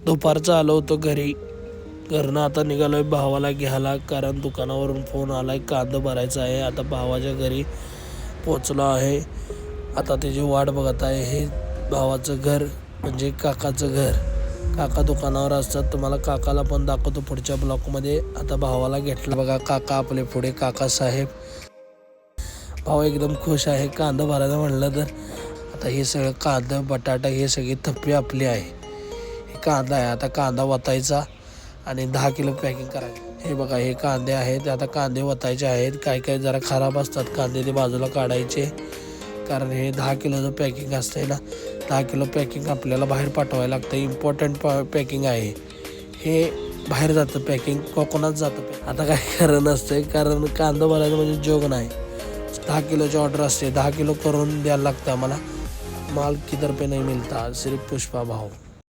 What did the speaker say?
दुपारचं आलो होतो घरनं आता निघालोय भावाला घ्यायला, कारण दुकानावरून फोन आलाय कांदा भरायचा आहे. आता भावाच्या घरी पोचलो आहे. आता त्याची वाट बघत आहे. हे भावाचं घर म्हणजे काकाचं घर. काका दुकानावर असतात. तुम्हाला काकाला पण दाखवतो पुढच्या ब्लॉकमध्ये. आता भावाला घेतलं बघा काका आपले पुढे, काका साहेब. भाऊ एकदम खुश आहे. कांदा भरायला म्हणलं तर आता हे सगळं कांदा बटाटा हे सगळी थप्पी आपली आहे. हे कांदा आहे. आता कांदा वतायचा आणि 10 किलो पॅकिंग करायचं. हे बघा हे कांदे आहेत. आता कांदे वतायचे आहेत. काय जरा खराब असतात कांदे, ते बाजूला काढायचे, कारण हे 10 किलोचं पॅकिंग असतंय ना. 10 किलो पॅकिंग आपल्याला बाहेर पाठवायला लागतं. इम्पॉर्टंट पॅकिंग आहे हे. बाहेर जातं पॅकिंग, कोकणात जातं. आता काय खरं नसतंय, कारण कांदा भरायचं म्हणजे जोग नाही. 10 किलोची ऑर्डर असते. 10 किलो करून द्यायला लागतं आम्हाला. माल किधर पे नहीं मिलता, सिर्फ पुष्पा भाव.